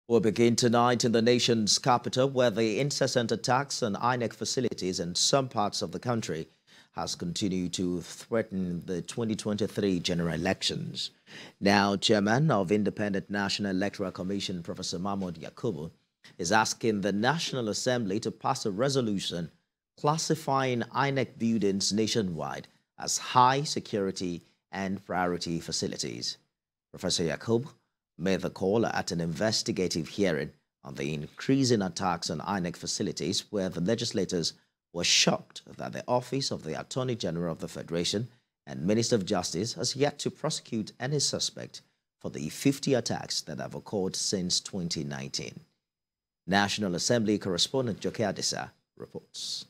We'll begin tonight in the nation's capital, where the incessant attacks on INEC facilities in some parts of the country has continued to threaten the 2023 general elections. Now, Chairman of Independent National Electoral Commission, Professor Mahmood Yakubu, is asking the National Assembly to pass a resolution classifying INEC buildings nationwide as high security and priority facilities. Professor Yakubu made the call at an investigative hearing on the increasing attacks on INEC facilities, where the legislators were shocked that the Office of the Attorney General of the Federation and Minister of Justice has yet to prosecute any suspect for the 50 attacks that have occurred since 2019. National Assembly correspondent Joke Adisa reports.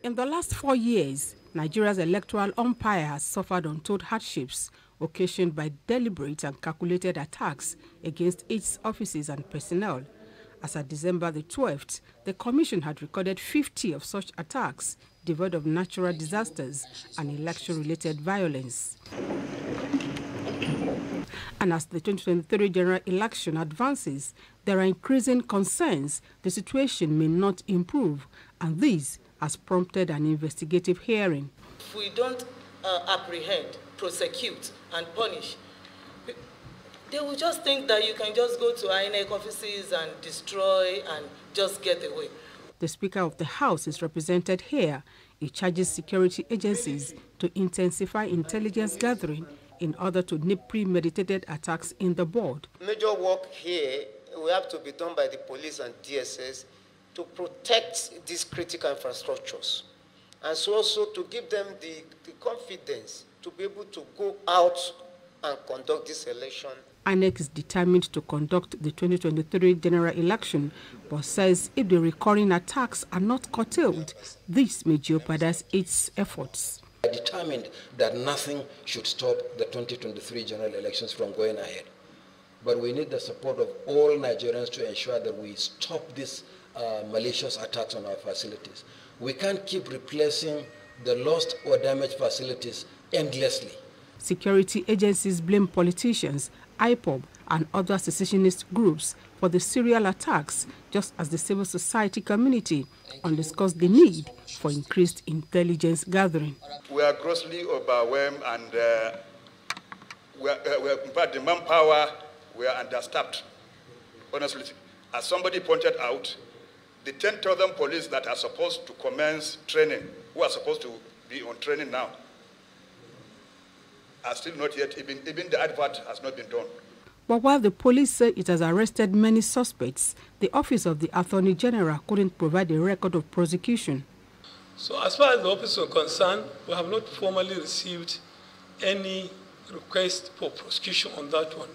In the last 4 years, Nigeria's electoral umpire has suffered untold hardships occasioned by deliberate and calculated attacks against its offices and personnel. As of December the 12th, the Commission had recorded 50 of such attacks, devoid of natural disasters and election-related violence. And as the 2023 general election advances, there are increasing concerns the situation may not improve, and this has prompted an investigative hearing. If we don't apprehend, prosecute, and punish, they will just think that you can just go to INEC offices and destroy and just get away. The Speaker of the House is represented here. He charges security agencies to intensify intelligence gathering in order to nip premeditated attacks in the board. Major work here will have to be done by the police and DSS to protect these critical infrastructures, and so also to give them the confidence to be able to go out and conduct this election. INEC is determined to conduct the 2023 general election, but says if the recurring attacks are not curtailed, this may jeopardize its efforts. We are determined that nothing should stop the 2023 general elections from going ahead. But we need the support of all Nigerians to ensure that we stop these malicious attacks on our facilities. We can't keep replacing the lost or damaged facilities endlessly. Security agencies blame politicians, IPOB, and other secessionist groups for the serial attacks, just as the civil society community underscores the need for increased intelligence gathering. We are grossly overwhelmed, and in fact, the manpower, we are understaffed. Honestly, as somebody pointed out, the 10,000 police that are supposed to commence training, who are supposed to be on training now, are still not yet, even the advert has not been done. But while the police say it has arrested many suspects, the Office of the Attorney General couldn't provide a record of prosecution. So as far as the office is concerned, we have not formally received any request for prosecution on that one.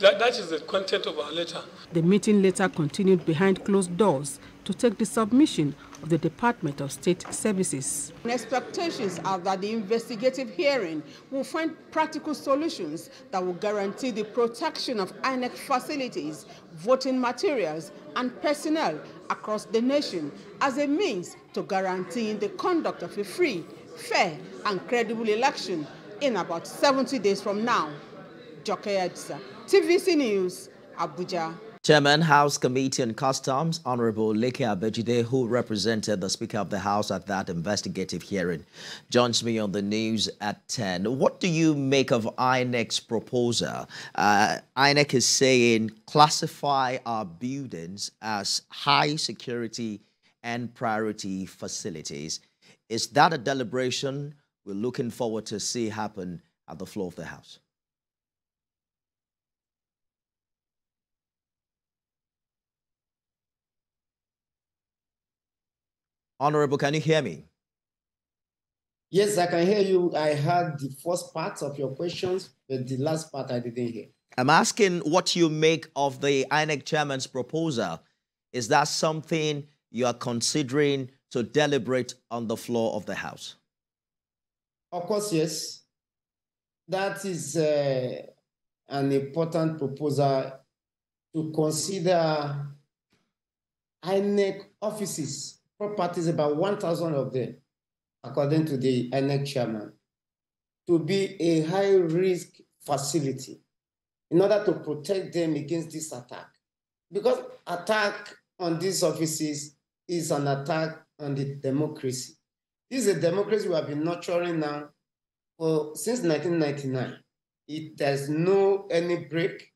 That is the content of our letter. The meeting later continued behind closed doors to take the submission of the Department of State Services. Expectations are that the investigative hearing will find practical solutions that will guarantee the protection of INEC facilities, voting materials, and personnel across the nation as a means to guaranteeing the conduct of a free, fair, and credible election in about 70 days from now. Joke Adisa, TVC News, Abuja. Chairman, House Committee on Customs, Honorable Leke Abejide, who represented the Speaker of the House at that investigative hearing, joins me on the news at 10. What do you make of INEC's proposal? INEC is saying classify our buildings as high security and priority facilities. Is that a deliberation we're looking forward to see happen at the floor of the House? Honorable, can you hear me? Yes, I can hear you. I heard the first part of your questions, but the last part I didn't hear. I'm asking what you make of the INEC chairman's proposal. Is that something you are considering to deliberate on the floor of the House? Of course, yes. That is an important proposal to consider INEC offices, properties, about 1,000 of them, according to the INEC chairman, to be a high-risk facility in order to protect them against this attack. Because attack on these offices is an attack on the democracy. This is a democracy we have been nurturing now since 1999. It has no any break.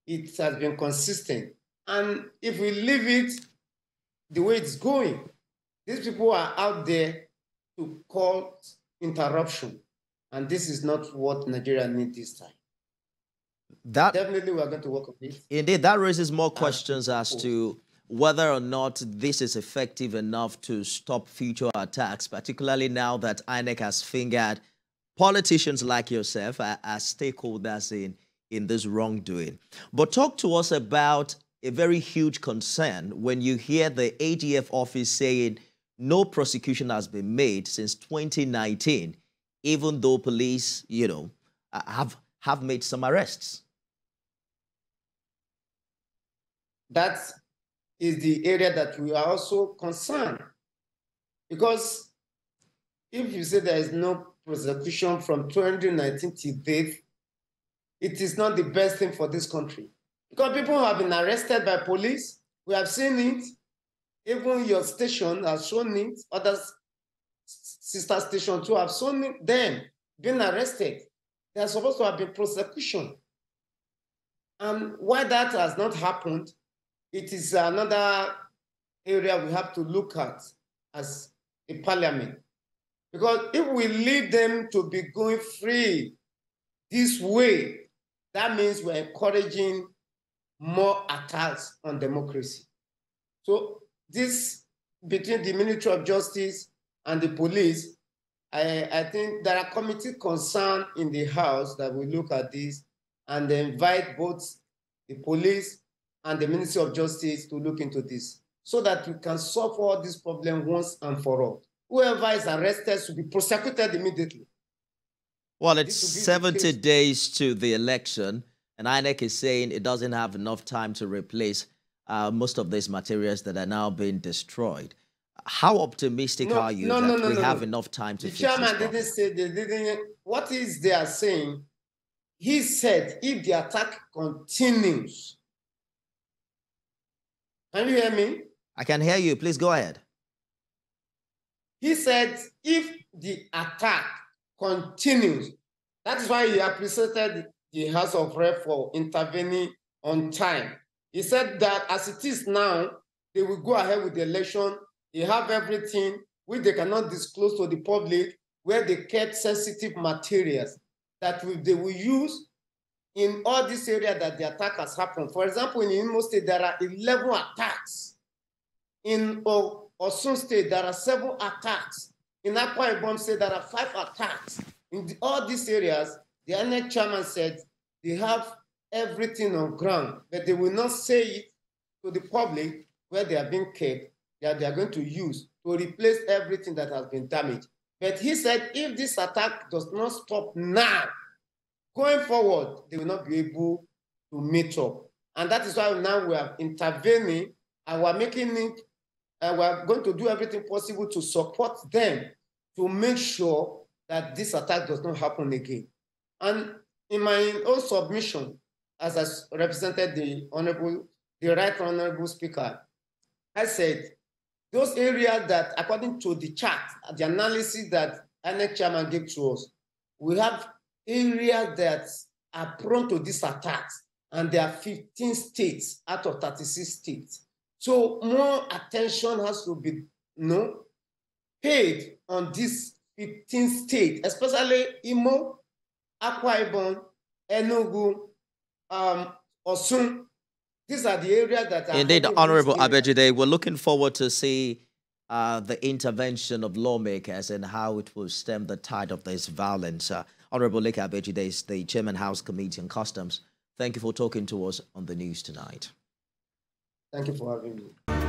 It has been consistent. And if we leave it the way it's going, these people are out there to cause interruption. And this is not what Nigeria needs this time. Definitely we are going to work on it. Indeed, that raises more questions as to whether or not this is effective enough to stop future attacks, particularly now that INEC has fingered politicians like yourself as stakeholders in this wrongdoing. But talk to us about a very huge concern when you hear the AGF office saying no prosecution has been made since 2019, even though police, have made some arrests. That is the area that we are also concerned. Because if you say there is no prosecution from 2019 to date, it is not the best thing for this country. Because people have been arrested by police. We have seen it. Even your station has shown it. Other sister stations too have shown it. Them being arrested. They are supposed to have been prosecution. And why that has not happened, it is another area we have to look at as a parliament. Because if we leave them to be going free this way, that means we're encouraging more attacks on democracy. So this, between the Ministry of Justice and the police, I think there are committee concerned in the House that will look at this and invite both the police and the Ministry of Justice to look into this so that we can solve all this problem once and for all. Whoever is arrested should be prosecuted immediately. Well, it's 70 days to the election, and INEC is saying it doesn't have enough time to replace most of these materials that are now being destroyed. How optimistic are you that we have enough time to fix this problem? The chairman didn't say they didn't. What is they are saying? He said if the attack continues. Can you hear me? I can hear you. Please go ahead. He said if the attack continues, that is why he appreciated the House of Rep for intervening on time. He said that as it is now, they will go ahead with the election. They have everything which they cannot disclose to the public, where they kept sensitive materials that they will use in all this area that the attack has happened. For example, in Imo State, there are 11 attacks. In Osun State, there are 7 attacks. In Akwa Ibom State, there are 5 attacks. In all these areas, the INEC chairman said they have everything on ground, but they will not say it to the public where they are being kept, that they are going to use to replace everything that has been damaged. But he said if this attack does not stop now, going forward, they will not be able to meet up. And that is why now we are intervening and we're making it, and we're going to do everything possible to support them to make sure that this attack does not happen again. And in my own submission, as I represented the Right Honorable Speaker, I said, those areas that, according to the chart, the analysis that INEC chairman gave to us, we have areas that are prone to these attacks, and there are 15 states out of 36 states. So more attention has to be paid on these 15 states, especially Imo, Akwa Ibom, Enugu, Osun. These are the areas that are... Indeed, Honorable Abejide, we're looking forward to see the intervention of lawmakers and how it will stem the tide of this violence. Honorable Leke Abejide is the Chairman House Committee on Customs. Thank you for talking to us on the news tonight. Thank you for having me.